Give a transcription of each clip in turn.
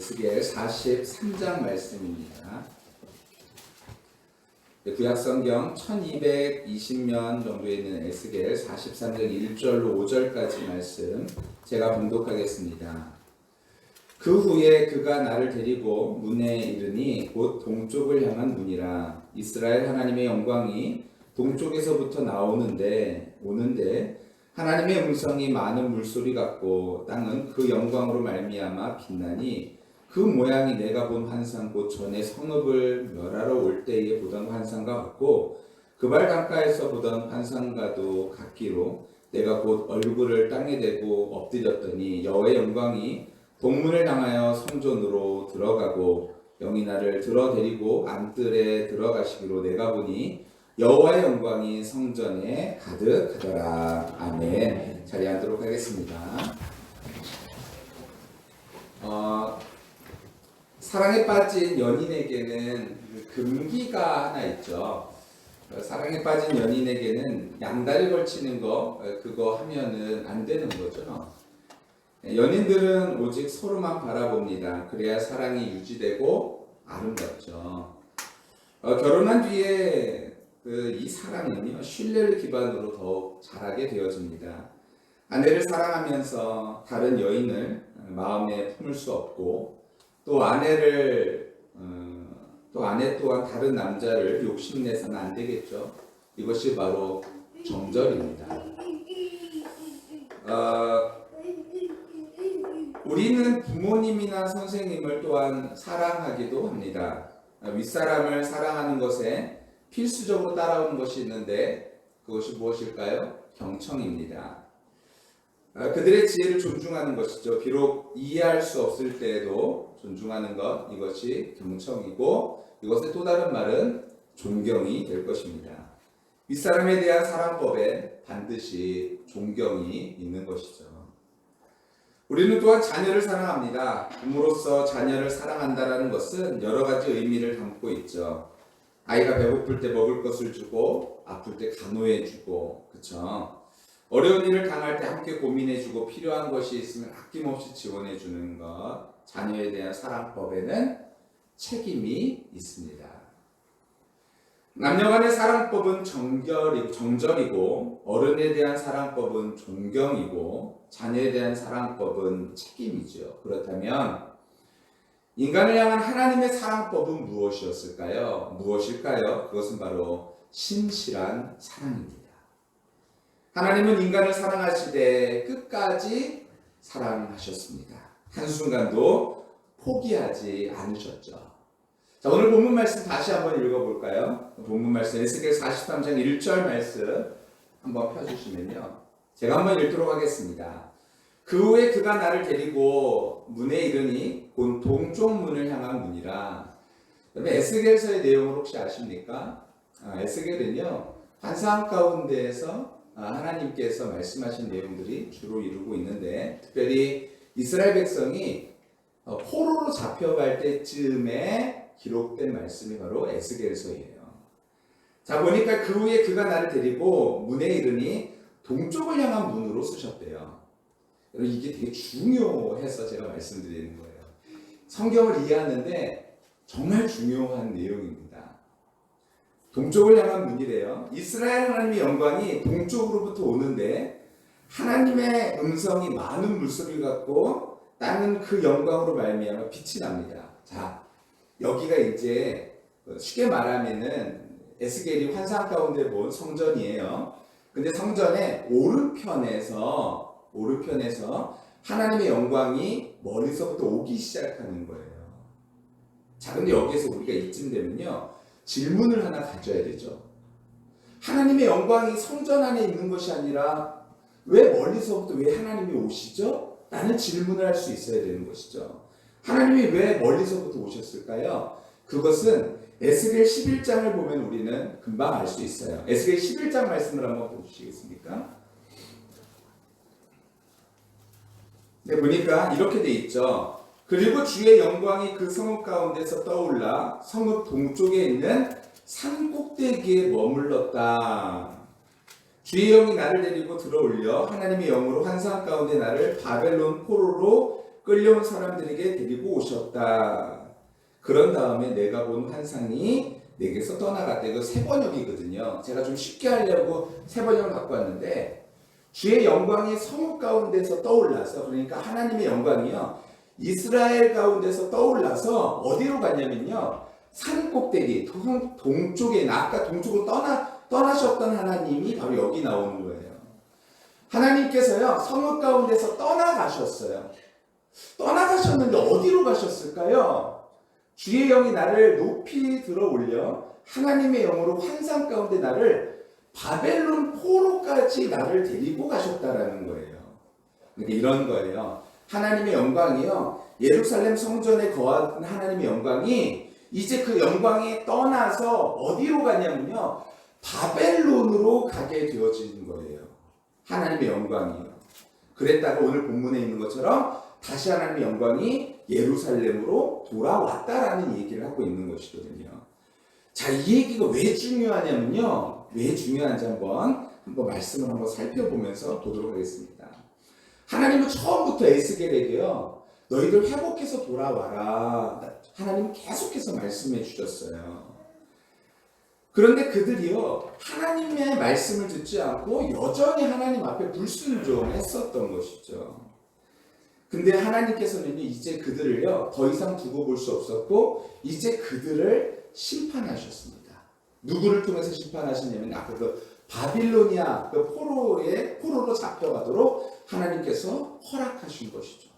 에스겔 43장 말씀입니다. 구약성경 1220년 정도에 있는 에스겔 43장 1절로 5절까지 말씀 제가 봉독하겠습니다. 그 후에 그가 나를 데리고 문에 이르니 곧 동쪽을 향한 문이라. 이스라엘 하나님의 영광이 동쪽에서부터 오는데 하나님의 음성이 많은 물소리 같고 땅은 그 영광으로 말미암아 빛나니 그 모양이 내가 본 환상 곧 전에 성읍을 멸하러 올 때에 보던 환상과 같고 그발 강가에서 보던 환상과도 같기로 내가 곧 얼굴을 땅에 대고 엎드렸더니 여호와의 영광이 동문을 향하여 성전으로 들어가고 영이 나를 들어데리고 안뜰에 들어가시기로 내가 보니 여호와의 영광이 성전에 가득하더라. 아멘. 자리에 앉도록 하겠습니다. 사랑에 빠진 연인에게는 금기가 하나 있죠. 사랑에 빠진 연인에게는 양다리 걸치는 그거 하면은 안 되는 거죠. 연인들은 오직 서로만 바라봅니다. 그래야 사랑이 유지되고 아름답죠. 결혼한 뒤에 이 사랑은요, 신뢰를 기반으로 더욱 잘하게 되어집니다. 아내를 사랑하면서 다른 여인을 마음에 품을 수 없고 또 아내 또한 다른 남자를 욕심내서는 안 되겠죠. 이것이 바로 정절입니다. 우리는 부모님이나 선생님을 또한 사랑하기도 합니다. 윗사람을 사랑하는 것에 필수적으로 따라오는 것이 있는데 그것이 무엇일까요? 경청입니다. 그들의 지혜를 존중하는 것이죠. 비록 이해할 수 없을 때에도 존중하는 것, 이것이 경청이고 이것의 또 다른 말은 존경이 될 것입니다. 윗사람에 대한 사랑법에 반드시 존경이 있는 것이죠. 우리는 또한 자녀를 사랑합니다. 부모로서 자녀를 사랑한다는 것은 여러 가지 의미를 담고 있죠. 아이가 배고플 때 먹을 것을 주고 아플 때 간호해주고, 그렇죠? 어려운 일을 당할 때 함께 고민해주고 필요한 것이 있으면 아낌없이 지원해주는 것. 자녀에 대한 사랑법에는 책임이 있습니다. 남녀 간의 사랑법은 정절이고 어른에 대한 사랑법은 존경이고 자녀에 대한 사랑법은 책임이죠. 그렇다면 인간을 향한 하나님의 사랑법은 무엇일까요? 그것은 바로 신실한 사랑입니다. 하나님은 인간을 사랑하시되 끝까지 사랑하셨습니다. 한순간도 포기하지 않으셨죠. 자, 오늘 본문 말씀 다시 한번 읽어볼까요? 본문 말씀 에스겔 43장 1절 말씀 한번 펴주시면요. 제가 한번 읽도록 하겠습니다. 그 후에 그가 나를 데리고 문에 이르니 곧 동쪽 문을 향한 문이라. 그러면 에스겔서의 내용을 혹시 아십니까? 에스겔은요, 환상 가운데에서 하나님께서 말씀하신 내용들이 주로 이루고 있는데 특별히 이스라엘 백성이 포로로 잡혀갈 때쯤에 기록된 말씀이 바로 에스겔서예요. 자, 보니까 그 후에 그가 나를 데리고 문에 이르니 동쪽을 향한 문으로 쓰셨대요. 여러분, 이게 되게 중요해서 제가 말씀드리는 거예요. 성경을 이해하는데 정말 중요한 내용입니다. 동쪽을 향한 문이래요. 이스라엘 하나님의 영광이 동쪽으로부터 오는데 하나님의 음성이 많은 물소리 같고 땅은 그 영광으로 말미암아 빛이 납니다. 자, 여기가 이제 쉽게 말하면은 에스겔이 환상 가운데 본 성전이에요. 근데 성전의 오른편에서 하나님의 영광이 머리서부터 오기 시작하는 거예요. 자, 근데 여기에서 우리가 이쯤 되면요, 질문을 하나 가져야 되죠. 하나님의 영광이 성전 안에 있는 것이 아니라 왜 멀리서부터 왜 하나님이 오시죠? 라는 질문을 할 수 있어야 되는 것이죠. 하나님이 왜 멀리서부터 오셨을까요? 그것은 에스겔 11장을 보면 우리는 금방 알 수 있어요. 에스겔 11장 말씀을 한번 보시겠습니까? 네, 보니까 이렇게 돼 있죠. 그리고 주의 영광이 그 성읍 가운데서 떠올라 성읍 동쪽에 있는 산 꼭대기에 머물렀다. 주의 영이 나를 데리고 들어올려 하나님의 영으로 환상 가운데 나를 바벨론 포로로 끌려온 사람들에게 데리고 오셨다. 그런 다음에 내가 본 환상이 내게서 떠나갔다. 이거 세 번역이거든요. 제가 좀 쉽게 하려고 세 번역을 갖고 왔는데, 주의 영광이 성읍 가운데서 떠올라서, 그러니까 하나님의 영광이요, 이스라엘 가운데서 떠올라서 어디로 갔냐면요, 산 꼭대기 동쪽에, 아까 동쪽으로 떠나셨던 하나님이 바로 여기 나오는 거예요. 하나님께서요, 성읍 가운데서 떠나가셨어요. 떠나가셨는데 어디로 가셨을까요? 주의 영이 나를 높이 들어 올려 하나님의 영으로 환상 가운데 나를 바벨론 포로까지 나를 데리고 가셨다라는 거예요. 그러니까 이런 거예요. 하나님의 영광이요, 예루살렘 성전에 거한 하나님의 영광이 이제 그 영광이 떠나서 어디로 가냐면요, 바벨론으로 가게 되어지는 거예요. 하나님의 영광이요. 그랬다가 오늘 본문에 있는 것처럼 다시 하나님의 영광이 예루살렘으로 돌아왔다라는 얘기를 하고 있는 것이거든요. 자, 이 얘기가 왜 중요하냐면요, 왜 중요한지 한번 말씀을 한번 살펴보면서 보도록 하겠습니다. 하나님은 처음부터 에스겔에게요, 너희들 회복해서 돌아와라, 하나님 계속해서 말씀해 주셨어요. 그런데 그들이요, 하나님의 말씀을 듣지 않고 여전히 하나님 앞에 불순종했었던 것이죠. 근데 하나님께서는 이제 그들을요, 더 이상 두고 볼 수 없었고 이제 그들을 심판하셨습니다. 누구를 통해서 심판하시냐면 아까 그 바빌로니아 그 포로로 잡혀가도록 하나님께서 허락하신 것이죠.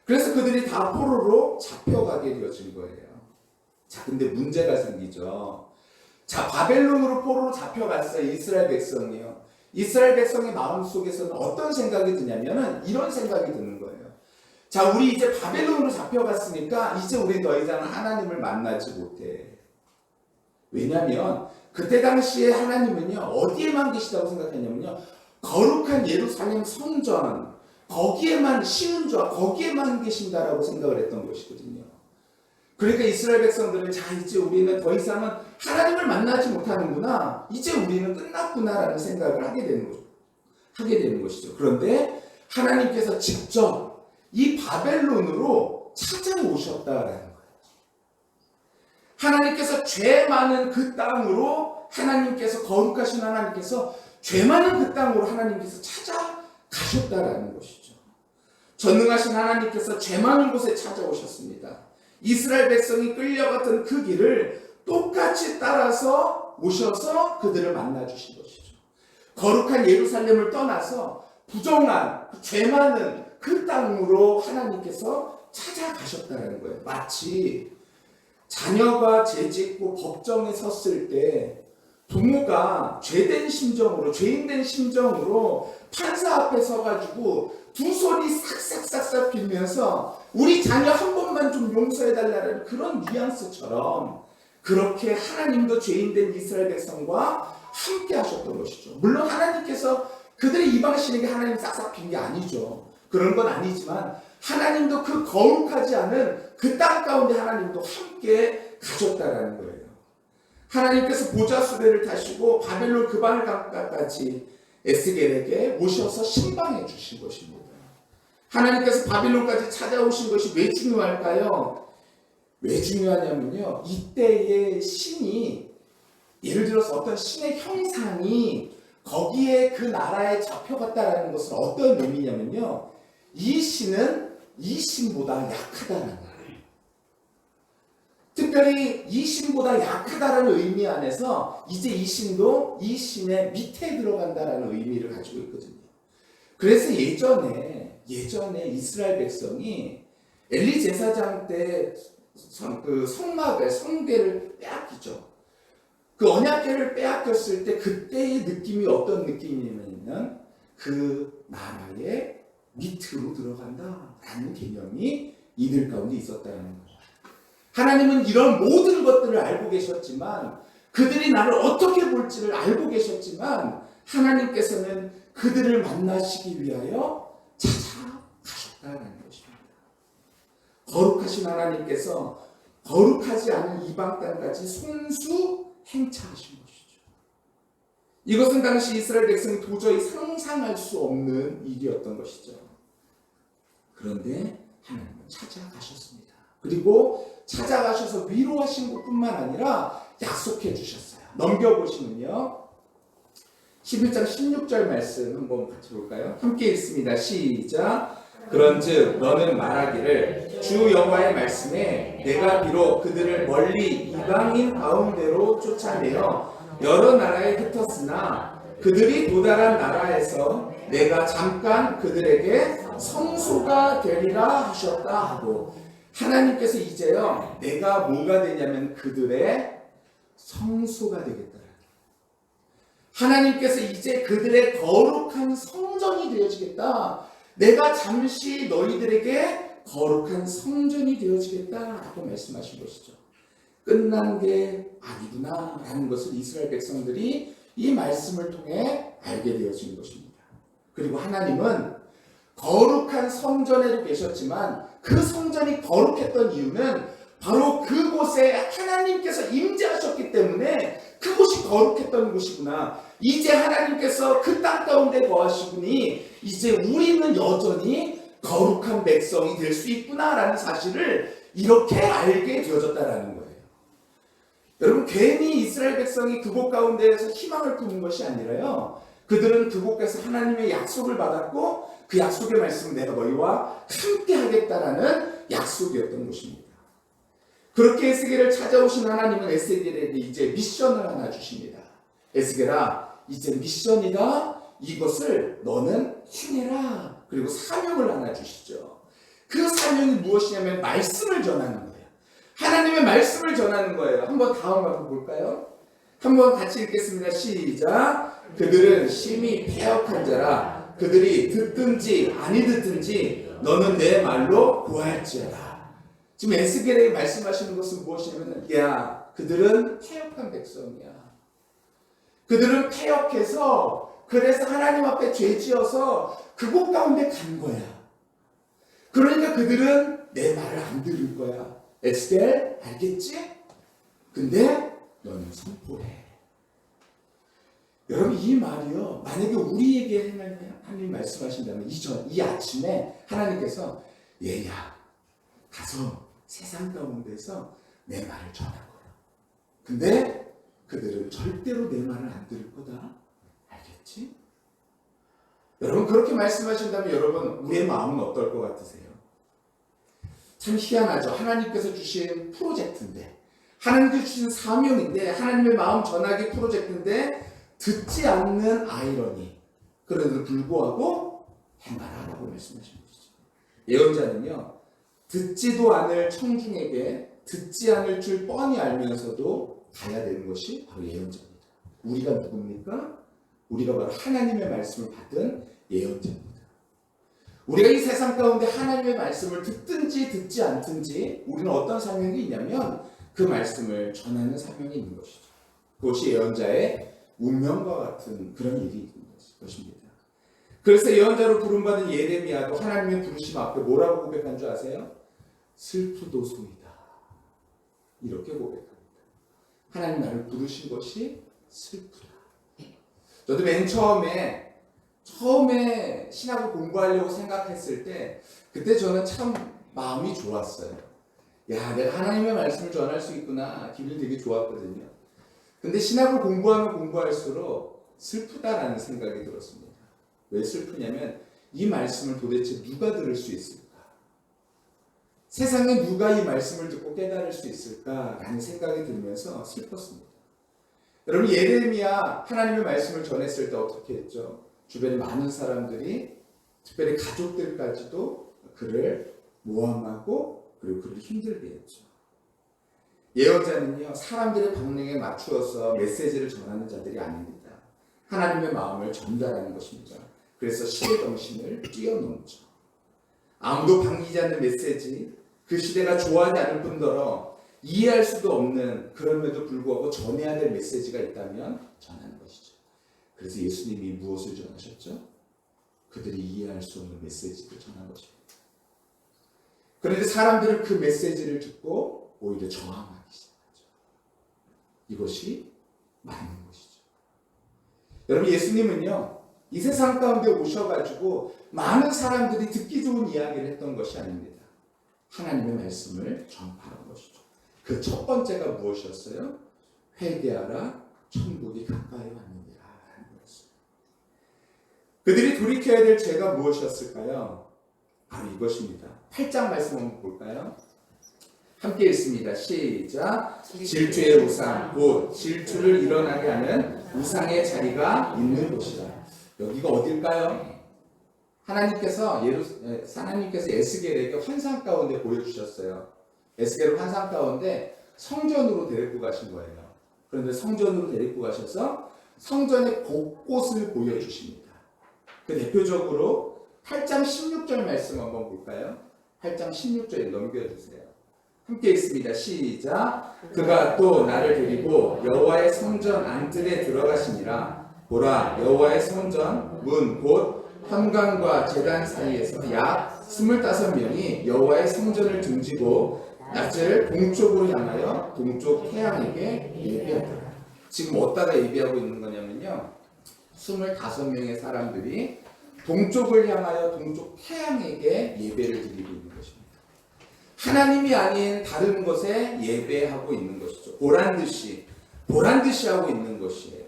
그래서 그들이 다 포로로 잡혀가게 되어진 거예요. 자, 근데 문제가 생기죠. 자, 바벨론으로 포로로 잡혀갔어요, 이스라엘 백성이요. 이스라엘 백성의 마음속에서는 어떤 생각이 드냐면은 이런 생각이 드는 거예요. 자, 우리 이제 바벨론으로 잡혀갔으니까 이제 우리 더 이상 하나님을 만나지 못해. 왜냐하면 그때 당시에 하나님은요, 어디에만 계시다고 생각했냐면요, 거룩한 예루살렘 성전, 거기에만 시운주와 거기에만 계신다라고 생각을 했던 것이거든요. 그러니까 이스라엘 백성들은, 자, 이제 우리는 더 이상은 하나님을 만나지 못하는구나, 이제 우리는 끝났구나라는 생각을 하게 되는 것이죠. 그런데 하나님께서 직접 이 바벨론으로 찾아오셨다라는 거예요. 하나님께서 죄 많은 그 땅으로, 하나님께서 거룩하신 하나님께서 죄 많은 그 땅으로 하나님께서 찾아가셨다라는 것이죠. 전능하신 하나님께서 죄 많은 곳에 찾아오셨습니다. 이스라엘 백성이 끌려갔던 그 길을 똑같이 따라서 오셔서 그들을 만나주신 것이죠. 거룩한 예루살렘을 떠나서 부정한, 죄 많은 그 땅으로 하나님께서 찾아가셨다는 거예요. 마치 자녀가 죄짓고 법정에 섰을 때 부모가 죄된 심정으로, 죄인된 심정으로 판사 앞에 서가지고 두 손이 싹싹싹싹 빌면서 우리 자녀 한 번만 좀 용서해달라는 그런 뉘앙스처럼, 그렇게 하나님도 죄인된 이스라엘 백성과 함께 하셨던 것이죠. 물론 하나님께서 그들의 이방신에게 하나님 싹싹 빈 게 아니죠. 그런 건 아니지만 하나님도 그 거룩하지 않은 그 땅 가운데 하나님도 함께 가셨다라는 거예요. 하나님께서 보좌 수레를 타시고 바벨론 그 바늘 강가까지 에스겔에게 오셔서 신방해 주신 것입니다. 하나님께서 바빌론까지 찾아오신 것이 왜 중요할까요? 왜 중요하냐면요, 이때의 신이, 예를 들어서 어떤 신의 형상이 거기에 그 나라에 잡혀갔다라는 것은 어떤 의미냐면요, 이 신은 이 신보다 약하다는 거예요. 특별히 이 신보다 약하다라는 의미 안에서 이제 이 신도 이 신의 밑에 들어간다라는 의미를 가지고 있거든요. 그래서 예전에 이스라엘 백성이 엘리 제사장 때 그 성궤를 빼앗기죠. 그 언약궤를 빼앗겼을 때 그때의 느낌이 어떤 느낌이냐면 그 나라의 밑으로 들어간다라는 개념이 이들 가운데 있었다는 거예요. 하나님은 이런 모든 것들을 알고 계셨지만, 그들이 나를 어떻게 볼지를 알고 계셨지만, 하나님께서는 그들을 만나시기 위하여 찾아가셨다는 것입니다. 거룩하신 하나님께서 거룩하지 않은 이방 땅까지 손수 행차하신 것이죠. 이것은 당시 이스라엘 백성이 도저히 상상할 수 없는 일이었던 것이죠. 그런데 하나님은 찾아가셨습니다. 그리고 찾아가셔서 위로하신 것뿐만 아니라 약속해 주셨어요. 넘겨보시면요. 11장 16절 말씀 한번 같이 볼까요? 함께 읽습니다. 시작. 그런즉 너는 말하기를 주 여호와의 말씀에 내가 비록 그들을 멀리 이방인 가운데로 쫓아내어 여러 나라에 흩었으나 그들이 도달한 나라에서 내가 잠깐 그들에게 성소가 되리라 하셨다 하고, 하나님께서 이제요 내가 뭐가 되냐면 그들의 성소가 되겠다. 하나님께서 이제 그들의 거룩한 성전이 되어지겠다. 내가 잠시 너희들에게 거룩한 성전이 되어지겠다라고 말씀하신 것이죠. 끝난 게 아니구나 라는 것을 이스라엘 백성들이 이 말씀을 통해 알게 되어진 것입니다. 그리고 하나님은 거룩한 성전에도 계셨지만 그 성전이 거룩했던 이유는 바로 그곳에 하나님께서 임재하셨기 때문에 그곳이 거룩했던 곳이구나. 이제 하나님께서 그 땅 가운데 거하시구니 이제 우리는 여전히 거룩한 백성이 될 수 있구나라는 사실을 이렇게 알게 되어졌다라는 거예요. 여러분, 괜히 이스라엘 백성이 그곳 가운데에서 희망을 품은 것이 아니라요, 그들은 그곳에서 하나님의 약속을 받았고 그 약속의 말씀은 내가 너희와 함께 하겠다라는 약속이었던 것입니다. 그렇게 에스겔을 찾아오신 하나님은 에스겔에게 이제 미션을 하나 주십니다. 에스겔아, 이제 미션이다. 이것을 너는 행해라. 그리고 사명을 하나 주시죠. 그 사명이 무엇이냐면 말씀을 전하는 거예요. 하나님의 말씀을 전하는 거예요. 한번 다음 한번 볼까요? 한번 같이 읽겠습니다. 시작. 그들은 심히 패역한 자라. 그들이 듣든지 아니 듣든지 너는 내 말로 구할지어다. 지금 에스겔에게 말씀하시는 것은 무엇이냐면, 야, 그들은 패역한 백성이야. 그들은 패역해서 그래서 하나님 앞에 죄지어서 그곳 가운데 간 거야. 그러니까 그들은 내 말을 안 들을 거야. 에스겔 알겠지? 근데 너는 선포해. 여러분, 이 말이요, 만약에 우리에게 하나님 말씀하신다면 이 아침에 하나님께서 얘야 가서 세상 가운데서 내 말을 전할 거야. 근데 그들은 절대로 내 말을 안 들을 거다. 알겠지? 여러분, 그렇게 말씀하신다면 여러분, 우리의 마음은 어떨 것 같으세요? 참 희한하죠. 하나님께서 주신 프로젝트인데, 하나님께서 주신 사명인데, 하나님의 마음 전하기 프로젝트인데 듣지 않는 아이러니. 그래도 불구하고 행하라라고 말씀하신 것이죠. 예언자는요, 듣지도 않을 청중에게 듣지 않을 줄 뻔히 알면서도 가야 되는 것이 바로 예언자입니다. 우리가 누굽니까? 우리가 바로 하나님의 말씀을 받은 예언자입니다. 우리가 이 세상 가운데 하나님의 말씀을 듣든지 듣지 않든지 우리는 어떤 사명이 있냐면 그 말씀을 전하는 사명이 있는 것이죠. 그것이 예언자의 운명과 같은 그런 일이 있는 것입니다. 그래서 예언자로 부름받은 예레미야도 하나님의 부르심 앞에 뭐라고 고백한 줄 아세요? 슬프도소이다. 이렇게 고백합니다. 하나님 나를 부르신 것이 슬프다. 저도 맨 처음에 신학을 공부하려고 생각했을 때 그때 저는 참 마음이 좋았어요. 야, 내가 하나님의 말씀을 전할 수 있구나. 기분이 되게 좋았거든요. 근데 신학을 공부하면 공부할수록 슬프다라는 생각이 들었습니다. 왜 슬프냐면 이 말씀을 도대체 누가 들을 수 있을까? 세상에 누가 이 말씀을 듣고 깨달을 수 있을까라는 생각이 들면서 슬펐습니다. 여러분, 예레미야 하나님의 말씀을 전했을 때 어떻게 했죠? 주변에 많은 사람들이, 특별히 가족들까지도 그를 모함하고 그리고 그를 힘들게 했죠. 예언자는요, 사람들의 방향에 맞추어서 메시지를 전하는 자들이 아닙니다. 하나님의 마음을 전달하는 것입니다. 그래서 시대 정신을 뛰어넘죠. 아무도 반기지 않는 메시지, 그 시대가 좋아하지 않을 뿐더러 이해할 수도 없는, 그럼에도 불구하고 전해야 될 메시지가 있다면 전하는 것이죠. 그래서 예수님이 무엇을 전하셨죠? 그들이 이해할 수 없는 메시지를 전한 것입니다. 그런데 사람들은 그 메시지를 듣고 오히려 저항하기 시작하죠. 이것이 맞는 것이죠. 여러분, 예수님은요, 이 세상 가운데 오셔가지고 많은 사람들이 듣기 좋은 이야기를 했던 것이 아닙니다. 하나님의 말씀을 전파하는 것이죠. 그 첫 번째가 무엇이었어요? 회개하라, 천국이 가까이 왔느니라 하는 것이었어요. 그들이 돌이켜야 될 죄가 무엇이었을까요? 바로 이것입니다. 8장 말씀 한번 볼까요? 함께 읽습니다. 시작. 질투의 우상, 곧 질투를 일어나게 하는 우상의 자리가 있는 곳이다. 여기가 어딜까요? 하나님께서 에스겔에게 환상 가운데 보여주셨어요. 에스겔을 환상 가운데 성전으로 데리고 가신 거예요. 그런데 성전으로 데리고 가셔서 성전의 곳곳을 보여주십니다. 그 대표적으로 8장 16절 말씀 한번 볼까요? 8장 16절에 넘겨주세요. 함께 읽습니다. 시작. 그가 또 나를 데리고 여호와의 성전 안뜰에 들어가시니라. 보라, 여호와의 성전 문 곧 현관과 제단 사이에서 약 25명이 여호와의 성전을 등지고 낯을 동쪽으로 향하여 동쪽 태양에게 예배하더라. 지금 어디다가 예배하고 있는 거냐면요, 25명의 사람들이 동쪽을 향하여 동쪽 태양에게 예배를 드리고 있는 것입니다. 하나님이 아닌 다른 것에 예배하고 있는 것이죠. 보란듯이 하고 있는 것이에요.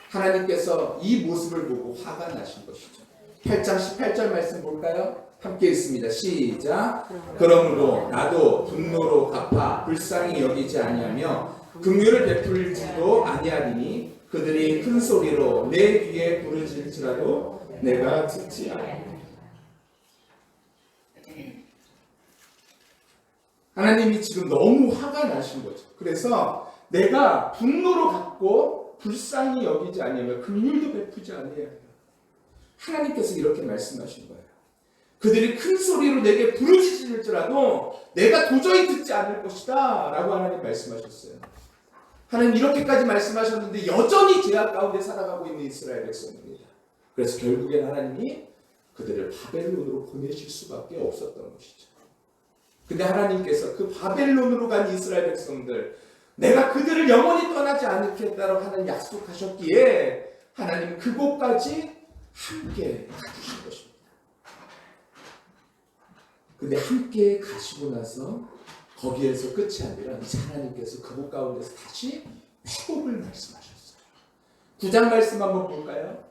하나님께서 이 모습을 보고 화가 나신 것이죠. 8장 18절 말씀 볼까요? 함께 읽습니다. 시작. 그러므로 나도 분노로 갚아 불쌍히 여기지 아니하며 긍휼을 베풀지도 아니하리니 그들이 큰 소리로 내 귀에 부르짖을지라도 내가 듣지 않으리라. 하나님이 지금 너무 화가 나신 거죠. 그래서 내가 분노로 갚고 불쌍히 여기지 아니하며 긍휼도 베푸지 아니하리라. 하나님께서 이렇게 말씀하신 거예요. 그들이 큰 소리로 내게 부르짖을지라도 내가 도저히 듣지 않을 것이다 라고 하나님 말씀하셨어요. 하나님 이렇게까지 말씀하셨는데 여전히 죄악 가운데 살아가고 있는 이스라엘 백성입니다. 그래서 결국엔 하나님이 그들을 바벨론으로 보내실 수밖에 없었던 것이죠. 근데 하나님께서 그 바벨론으로 간 이스라엘 백성들, 내가 그들을 영원히 떠나지 않겠다고 하는 약속하셨기에 하나님 그곳까지 함께 가주신 것입니다. 근데 함께 가시고 나서 거기에서 끝이 아니라 이제 하나님께서 그곳 가운데서 다시 회복을 말씀하셨어요. 9장 말씀 한번 볼까요?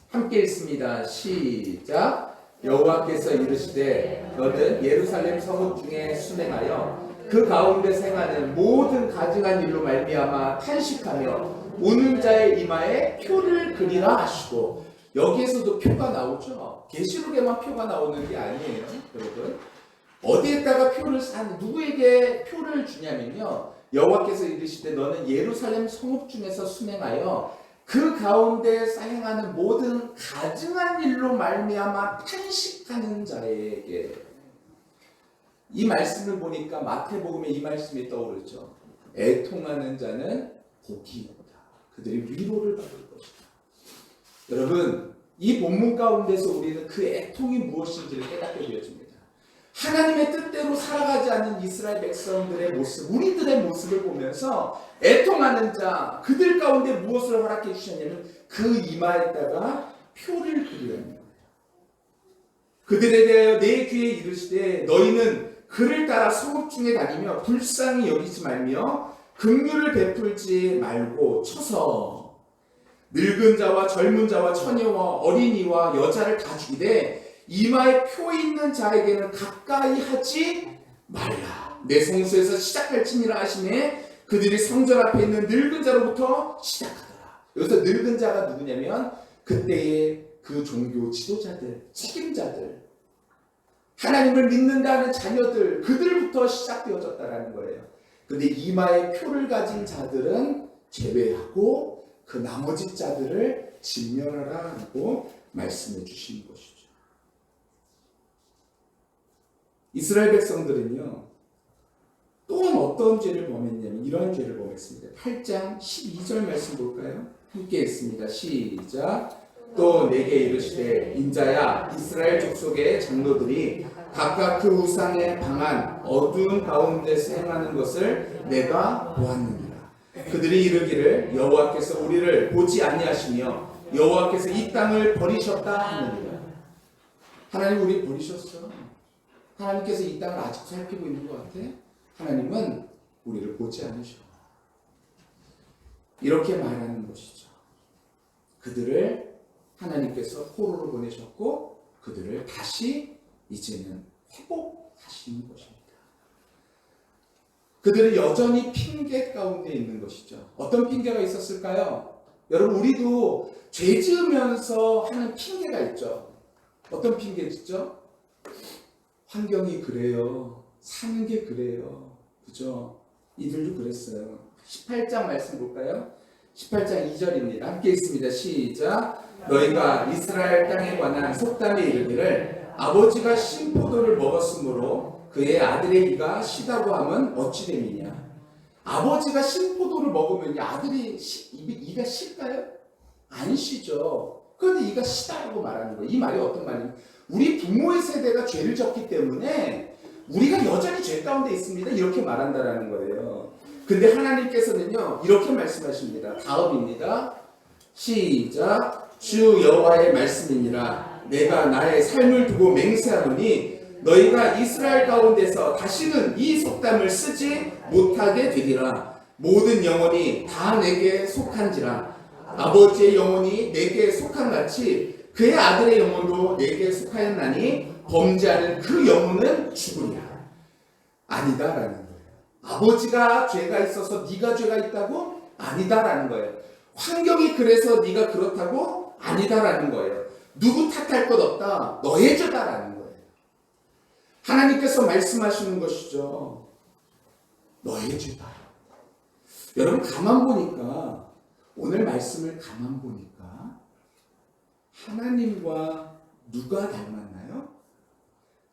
함께 읽습니다. 시작. 여호와께서 이르시되 너는 예루살렘 성읍 중에 순행하여 그 가운데 생하는 모든 가증한 일로 말미암아 탄식하며 우는 자의 이마에 표를 그리라 하시고, 여기에서도 표가 나오죠. 계시록에만 표가 나오는 게 아니에요, 여러분. 어디에다가 표를 누구에게 표를 주냐면요, 여호와께서 이르시되 너는 예루살렘 성읍 중에서 순행하여 그 가운데 행하는 모든 가증한 일로 말미암아 탄식하는 자에게. 이 말씀을 보니까 마태복음에 이 말씀이 떠오르죠. 애통하는 자는 복이 있다. 그들이 위로를 받을 것이다. 여러분, 이 본문 가운데서 우리는 그 애통이 무엇인지를 깨닫게 되어집니다. 하나님의 뜻대로 살아가지 않는 이스라엘 백성들의 모습, 우리들의 모습을 보면서 애통하는 자, 그들 가운데 무엇을 허락해 주셨냐면 그 이마에다가 표를 그리는 거예요. 그들에 대하여 내 귀에 이르시되 너희는 그를 따라 성읍 중에 다니며 불쌍히 여기지 말며 긍휼을 베풀지 말고 쳐서 늙은 자와 젊은 자와 처녀와 어린이와 여자를 다 죽이되 이마에 표 있는 자에게는 가까이 하지 말라. 내 성소에서 시작할지니라 하시매 그들이 성전 앞에 있는 늙은 자로부터 시작하더라. 여기서 늙은 자가 누구냐면 그때의 그 종교 지도자들, 책임자들, 하나님을 믿는다는 자녀들, 그들부터 시작되어졌다라는 거예요. 근데 이마에 표를 가진 자들은 제외하고 그 나머지 자들을 진멸하라 하고 말씀해 주신 것이죠. 이스라엘 백성들은요, 또한 어떤 죄를 범했냐면 이런 죄를 범했습니다. 8장 12절 말씀 볼까요? 함께 읽습니다. 시작. 또 내게 이르시되 인자야 이스라엘 족속의 장로들이 각각 그 우상에 방한 어두운 가운데서 행하는 것을 내가 보았느니라. 그들이 이르기를 여호와께서 우리를 보지 아니하시며 여호와께서 이 땅을 버리셨다 하느니라. 하나님 우리 버리셨어. 하나님께서 이 땅을 아직 살피고 있는 것 같아? 하나님은 우리를 보지 않으셔. 이렇게 말하는 것이죠. 그들을 하나님께서 포로로 보내셨고 그들을 다시 이제는 회복하시는 것입니다. 그들은 여전히 핑계 가운데 있는 것이죠. 어떤 핑계가 있었을까요? 여러분, 우리도 죄 지으면서 하는 핑계가 있죠. 어떤 핑계 있죠? 환경이 그래요. 사는 게 그래요. 그죠? 이들도 그랬어요. 18장 말씀 볼까요? 18장 2절입니다. 함께 읽습니다. 시작. 너희가 이스라엘 땅에 관한 속담에 이르기를 아버지가 신포도를 먹었으므로 그의 아들의 이가 시다고 하면 어찌 됨이냐. 아버지가 신포도를 먹으면 아들이 이가 실까요? 안 시죠. 그런데 이가 시다라고 말하는 거예요. 이 말이 어떤 말이냐. 우리 부모의 세대가 죄를 졌기 때문에 우리가 여전히 죄 가운데 있습니다. 이렇게 말한다라는 거예요. 근데 하나님께서는요, 이렇게 말씀하십니다. 다음입니다. 시작. 주 여호와의 말씀이니라. 내가 나의 삶을 두고 맹세하노니 너희가 이스라엘 가운데서 다시는 이 속담을 쓰지 못하게 되리라. 모든 영혼이 다 내게 속한지라. 아버지의 영혼이 내게 속한 같이 그의 아들의 영혼도 내게 속하였나니 범죄하는 그 영혼은 죽으리라. 아니다라는 거예요. 아버지가 죄가 있어서 네가 죄가 있다고? 아니다라는 거예요. 환경이 그래서 네가 그렇다고? 아니다라는 거예요. 누구 탓할 것 없다. 너의 죄다라는 거예요. 하나님께서 말씀하시는 것이죠. 너의 죄다. 여러분, 가만 보니까, 오늘 말씀을 가만 보니까 하나님과 누가 닮았나요?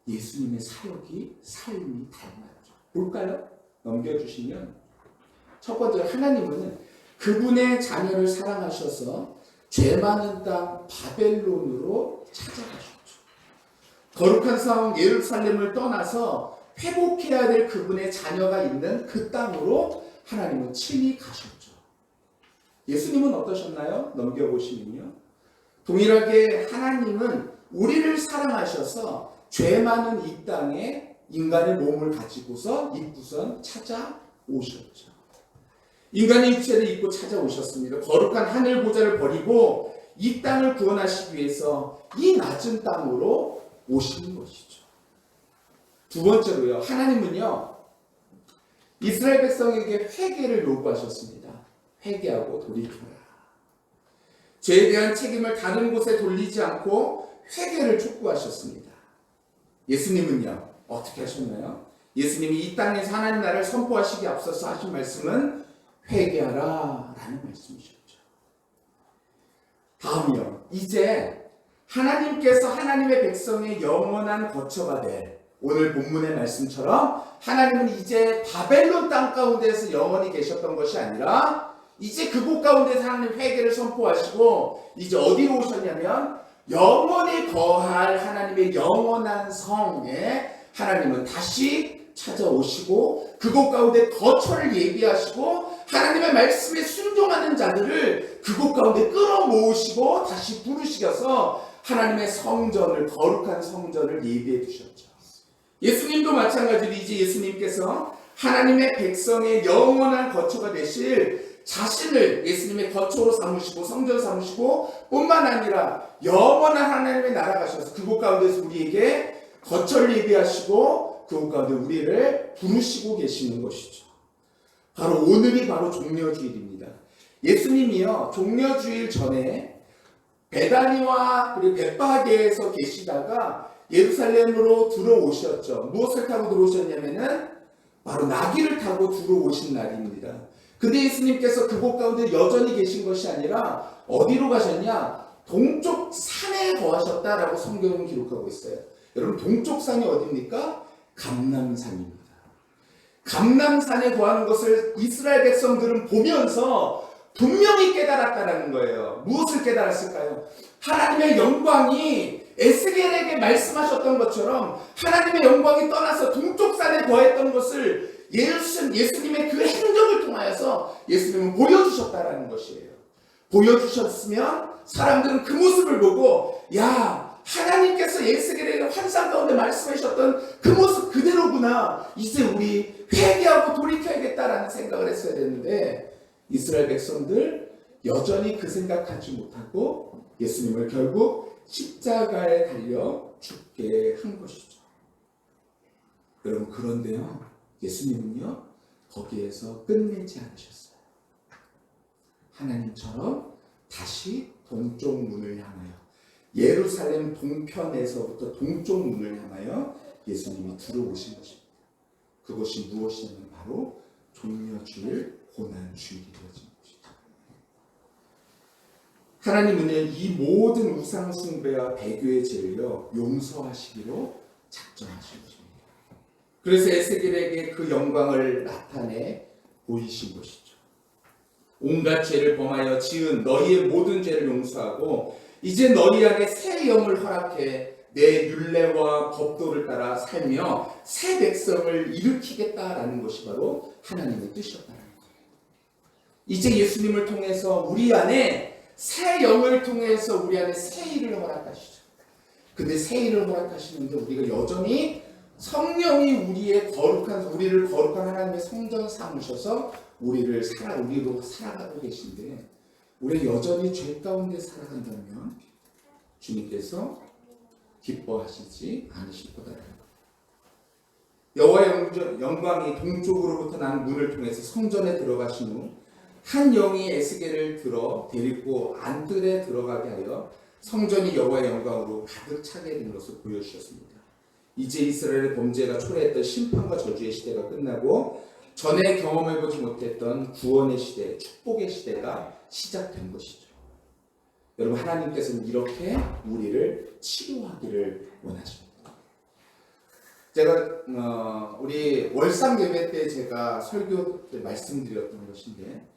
예수님의 사역이, 삶이 닮았죠. 볼까요? 넘겨주시면 첫 번째, 하나님은 그분의 자녀를 사랑하셔서 죄 많은 땅 바벨론으로 찾아가셨죠. 거룩한 성 예루살렘을 떠나서 회복해야 될 그분의 자녀가 있는 그 땅으로 하나님은 친히 가셨죠. 예수님은 어떠셨나요? 넘겨보시면요. 동일하게 하나님은 우리를 사랑하셔서 죄 많은 이 땅에 인간의 몸을 가지고서 입구선 찾아오셨죠. 인간의 육체를 입고 찾아오셨습니다. 거룩한 하늘 보좌를 버리고 이 땅을 구원하시기 위해서 이 낮은 땅으로 오시는 것이죠. 두 번째로요, 하나님은요, 이스라엘 백성에게 회개를 요구하셨습니다. 회개하고 돌이켜라. 죄에 대한 책임을 다른 곳에 돌리지 않고 회개를 촉구하셨습니다. 예수님은요, 어떻게 하셨나요? 예수님이 이 땅에서 하나님 나라를 선포하시기 앞서서 하신 말씀은 회개하라 라는 말씀이셨죠. 다음이요, 이제 하나님께서 하나님의 백성의 영원한 거처가 될 오늘 본문의 말씀처럼 하나님은 이제 바벨론 땅 가운데에서 영원히 계셨던 것이 아니라 이제 그곳 가운데서 하나님 회개를 선포하시고 이제 어디로 오셨냐면 영원히 거할 하나님의 영원한 성에 하나님은 다시 찾아오시고 그곳 가운데 거처를 예비하시고 하나님의 말씀에 순종하는 자들을 그곳 가운데 끌어모으시고 다시 부르시셔서 하나님의 성전을, 거룩한 성전을 예비해 두셨죠. 예수님도 마찬가지로 이제 예수님께서 하나님의 백성의 영원한 거처가 되실 자신을 예수님의 거처로 삼으시고 성전 삼으시고 뿐만 아니라 영원한 하나님의 나라 가셔서 그곳 가운데서 우리에게 거처를 예비하시고 그곳 가운데 우리를 부르시고 계시는 것이죠. 바로 오늘이 바로 종려주일입니다. 예수님이요, 종려주일 전에 베다니와 그리고 betfage에서 계시다가 예루살렘으로 들어오셨죠. 무엇을 타고 들어오셨냐면은 바로 나귀를 타고 들어오신 날입니다. 근데 예수님께서 그곳 가운데 여전히 계신 것이 아니라 어디로 가셨냐? 동쪽 산에 거하셨다라고 성경은 기록하고 있어요. 여러분, 동쪽 산이 어디입니까? 감람산입니다. 감람산에 거하는 것을 이스라엘 백성들은 보면서 분명히 깨달았다는 거예요. 무엇을 깨달았을까요? 하나님의 영광이 에스겔에게 말씀하셨던 것처럼 하나님의 영광이 떠나서 동쪽 산에 거했던 것을 예수님의 그 행적을 통하여서 예수님은 보여주셨다라는 것이에요. 보여주셨으면 사람들은 그 모습을 보고 야, 하나님께서 에스겔에게 환상 가운데 말씀하셨던 그 모습 그대로구나. 이제 우리 회개하고 돌이켜야겠다라는 생각을 했어야 됐는데 이스라엘 백성들 여전히 그 생각하지 못하고 예수님을 결국 십자가에 달려 죽게 한 것이죠. 여러분, 그런데요, 예수님은요 거기에서 끝내지 않으셨어요. 하나님처럼 다시 동쪽 문을 향하여, 예루살렘 동편에서부터 동쪽 문을 향하여 예수님이 들어오신 것입니다. 그것이 무엇이냐면 바로 종려주일 고난주일이 되어진 것이죠. 하나님은요 이 모든 우상 숭배와 배교의 죄를요 용서하시기로 작정하신 것입니다. 그래서 에스겔에게 그 영광을 나타내 보이신 것이죠. 온갖 죄를 범하여 지은 너희의 모든 죄를 용서하고 이제 너희 안에 새 영을 허락해 내 율례와 법도를 따라 살며 새 백성을 일으키겠다라는 것이 바로 하나님의 뜻이었다는 거예요. 이제 예수님을 통해서 우리 안에 새 영을 통해서 우리 안에 새 일을 허락하시죠. 근데 새 일을 허락하시는데 우리가 여전히 성령이 우리를 거룩한 하나님의 성전 삼으셔서 우리로 살아가고 계신데 우리가 여전히 죄 가운데 살아간다면 주님께서 기뻐하시지 않으실 거다. 여호와의 영광이 동쪽으로부터 나는 문을 통해서 성전에 들어가신 후 한 영이 에스겔을 데리고 안뜰에 들어가게 하여 성전이 여호와의 영광으로 가득 차게 된 것을 보여주셨습니다. 이제 이스라엘의 범죄가 초래했던 심판과 저주의 시대가 끝나고 전에 경험해보지 못했던 구원의 시대, 축복의 시대가 시작된 것이죠. 여러분, 하나님께서는 이렇게 우리를 치료하기를 원하십니다. 제가 우리 월상 예배 때 제가 설교 때 말씀드렸던 것인데,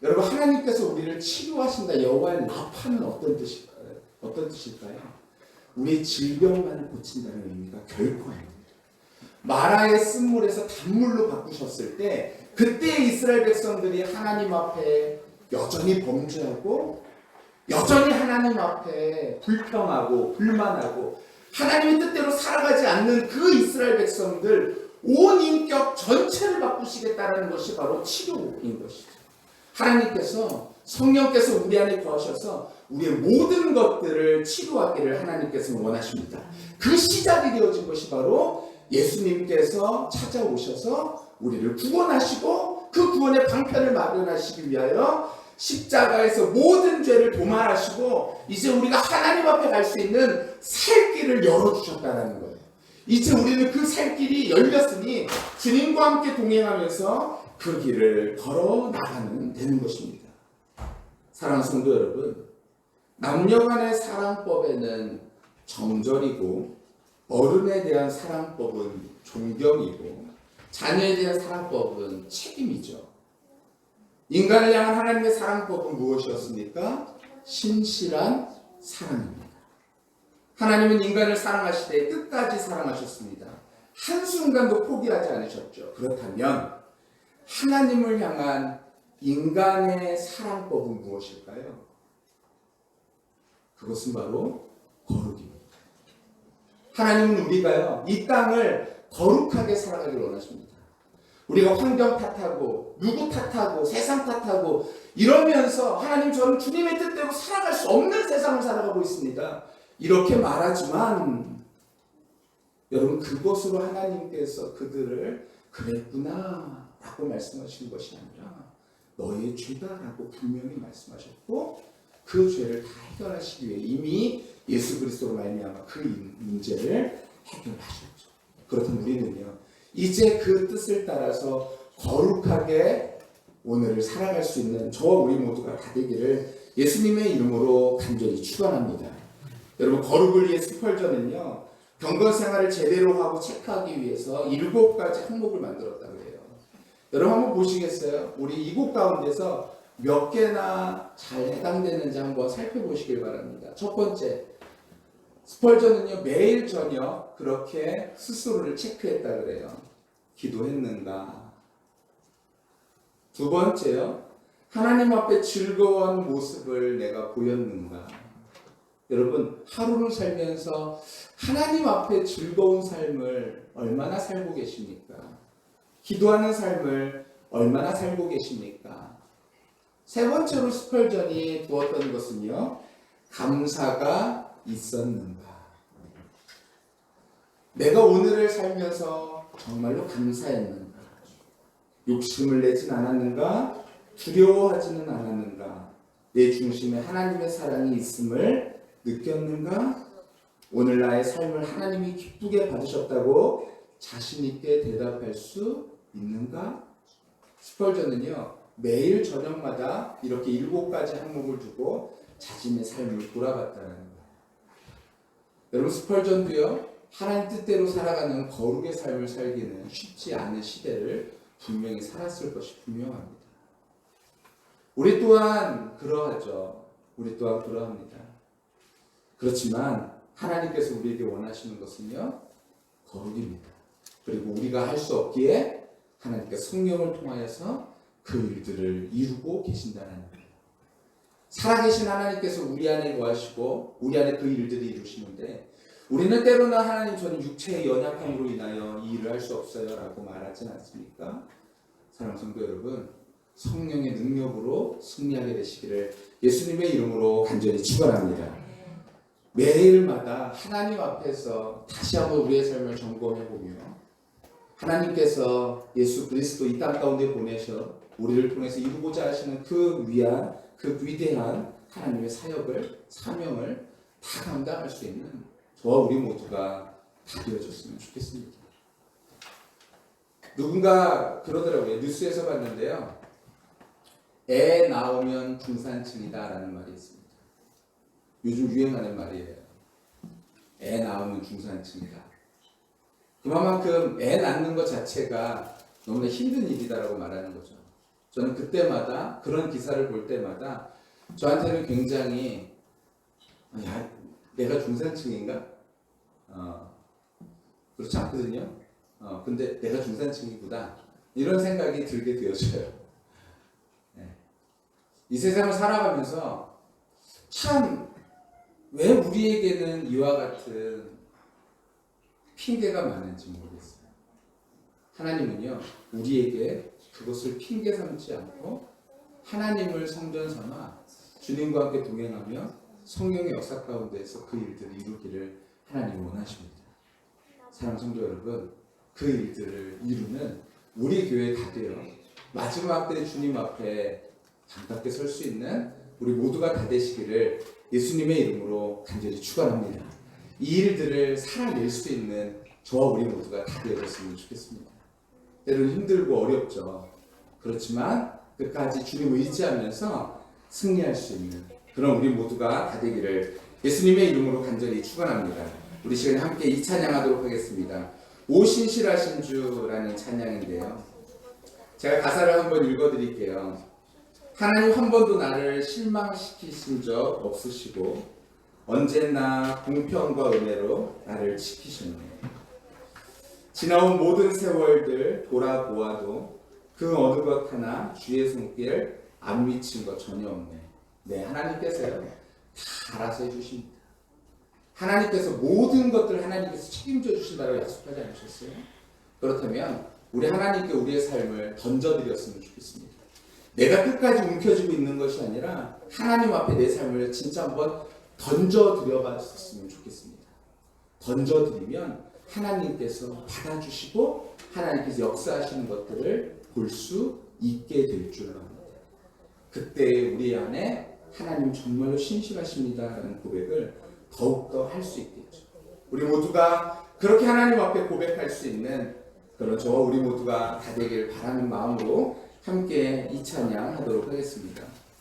여러분, 하나님께서 우리를 치료하신다. 여호와의 라파는 어떤 뜻일까요? 우리 질병만을 고친다는 의미가 결코 아닙니다. 마라의 쓴물에서 단물로 바꾸셨을 때 그때 이스라엘 백성들이 하나님 앞에 여전히 범죄하고 여전히 하나님 앞에 불평하고 불만하고 하나님의 뜻대로 살아가지 않는 그 이스라엘 백성들 온 인격 전체를 바꾸시겠다는 것이 바로 치료인 것이죠. 하나님께서 성령께서 우리 안에 거하셔서 우리의 모든 것들을 치료하기를 하나님께서는 원하십니다. 그 시작이 되어진 것이 바로 예수님께서 찾아오셔서 우리를 구원하시고 그 구원의 방편을 마련하시기 위하여 십자가에서 모든 죄를 도말하시고 이제 우리가 하나님 앞에 갈 수 있는 살 길을 열어주셨다는 거예요. 이제 우리는 그 살 길이 열렸으니 주님과 함께 동행하면서 그 길을 걸어 나가는 되는 것입니다. 사랑하는 성도 여러분, 남녀간의 사랑법에는 정절이고 어른에 대한 사랑법은 존경이고 자녀에 대한 사랑법은 책임이죠. 인간을 향한 하나님의 사랑법은 무엇이었습니까? 신실한 사랑입니다. 하나님은 인간을 사랑하시되 끝까지 사랑하셨습니다. 한순간도 포기하지 않으셨죠. 그렇다면 하나님을 향한 인간의 사랑법은 무엇일까요? 그것은 바로 거룩입니다. 하나님은 우리가요, 이 땅을 거룩하게 살아가기를 원하십니다. 우리가 환경 탓하고 누구 탓하고 세상 탓하고 이러면서 하나님, 저는 주님의 뜻대로 살아갈 수 없는 세상을 살아가고 있습니다. 이렇게 말하지만 여러분, 그것으로 하나님께서 그들을 그랬구나 라고 말씀하시는 것이 아니라 너의 죄다 라고 분명히 말씀하셨고 그 죄를 다 해결하시기 위해 이미 예수 그리스도로 말미암아 그 문제를 해결하셨죠. 그렇다면 우리는요, 이제 그 뜻을 따라서 거룩하게 오늘을 살아갈 수 있는 저와 우리 모두가 다 되기를 예수님의 이름으로 간절히 축원합니다. 여러분, 거룩을 위해 스펄전은요, 병건 생활을 제대로 하고 체크하기 위해서 7가지 항목을 만들었다고 해요. 여러분 한번 보시겠어요? 우리 이곳 가운데서 몇 개나 잘 해당되는지 한번 살펴보시길 바랍니다. 첫 번째, 스펄전은요, 매일 저녁 그렇게 스스로를 체크했다 그래요. 기도했는가? 두 번째요, 하나님 앞에 즐거운 모습을 내가 보였는가? 여러분, 하루를 살면서 하나님 앞에 즐거운 삶을 얼마나 살고 계십니까? 기도하는 삶을 얼마나 살고 계십니까? 세 번째로 스펄전이 두었던 것은요, 감사가 있었는가? 내가 오늘을 살면서 정말로 감사했는가? 욕심을 내진 않았는가? 두려워하지는 않았는가? 내 중심에 하나님의 사랑이 있음을 느꼈는가? 오늘 나의 삶을 하나님이 기쁘게 받으셨다고 자신 있게 대답할 수 있는가? 스펄전은요, 매일 저녁마다 이렇게 7가지 항목을 두고 자신의 삶을 돌아봤다는 거예요. 여러분, 스펄전도요, 하나님 뜻대로 살아가는 거룩의 삶을 살기는 쉽지 않은 시대를 분명히 살았을 것이 분명합니다. 우리 또한 그러하죠. 우리 또한 그러합니다. 그렇지만 하나님께서 우리에게 원하시는 것은요, 거룩입니다. 그리고 우리가 할 수 없기에 하나님께서 성령을 통하여서 그 일들을 이루고 계신다는 거예요. 살아계신 하나님께서 우리 안에 거하시고 우리 안에 그 일들을 이루시는데, 우리는 때로는 하나님, 저는 육체의 연약함으로 인하여 이 일을 할 수 없어요 라고 말하진 않습니까? 사랑하는 성도 여러분, 성령의 능력으로 승리하게 되시기를 예수님의 이름으로 간절히 축원합니다. 매일마다 하나님 앞에서 다시 한번 우리의 삶을 점검해보며, 하나님께서 예수 그리스도 이 땅 가운데 보내셔 우리를 통해서 이루고자 하시는 그 위대한 하나님의 사역을, 사명을 다 감당할 수 있는 저와 우리 모두가 다 되어졌으면 좋겠습니다. 누군가 그러더라고요. 뉴스에서 봤는데요, 애 낳으면 중산층이다 라는 말이 있습니다. 요즘 유행하는 말이에요. 애 낳으면 중산층이다. 그만큼 애 낳는 것 자체가 너무나 힘든 일이다라고 말하는 거죠. 저는 그때마다, 그런 기사를 볼 때마다 저한테는 굉장히, 야, 내가 중산층인가? 그렇지 않거든요. 근데 내가 중산층이구나, 이런 생각이 들게 되어져요. 네. 이 세상을 살아가면서 참, 왜 우리에게는 이와 같은 핑계가 많은지 모르겠어요. 하나님은요, 우리에게 그것을 핑계 삼지 않고 하나님을 성전 삼아 주님과 함께 동행하며 성령의 역사 가운데서 그 일들을 이루기를 하나님이 원하십니다. 사랑하는 성도 여러분, 그 일들을 이루는 우리 교회 다 되어 마지막 때 주님 앞에 반갑게 설 수 있는 우리 모두가 다 되시기를 예수님의 이름으로 간절히 축원합니다. 이 일들을 살아낼 수 있는 저와 우리 모두가 다 되었으면 좋겠습니다. 때로는 힘들고 어렵죠. 그렇지만 끝까지 주님을 의지하면서 승리할 수 있는 그런 우리 모두가 다 되기를 예수님의 이름으로 간절히 축원합니다. 우리 시간에 함께 이 찬양하도록 하겠습니다. 오 신실하신 주라는 찬양인데요, 제가 가사를 한번 읽어드릴게요. 하나님 한 번도 나를 실망시키신 적 없으시고 언제나 공평과 은혜로 나를 지키시네. 지나온 모든 세월들 돌아보아도 그 어느 것 하나 주의 손길 안 미친 것 전혀 없네. 네, 하나님께서요, 다 알아서 해주십니다. 하나님께서 모든 것들 하나님께서 책임져 주신다고 약속하지 않으셨어요? 그렇다면 우리 하나님께 우리의 삶을 던져드렸으면 좋겠습니다. 내가 끝까지 움켜쥐고 있는 것이 아니라 하나님 앞에 내 삶을 진짜 한번 던져드려봤으면 좋겠습니다. 던져드리면 하나님께서 받아주시고 하나님께서 역사하시는 것들을 볼 수 있게 될 줄 압니다. 그때 우리 안에 하나님 정말로 신실하십니다라는 고백을 더욱더 할 수 있겠죠. 우리 모두가 그렇게 하나님 앞에 고백할 수 있는 그런 저와 우리 모두가 다 되길 바라는 마음으로 함께 이 찬양 하도록 하겠습니다.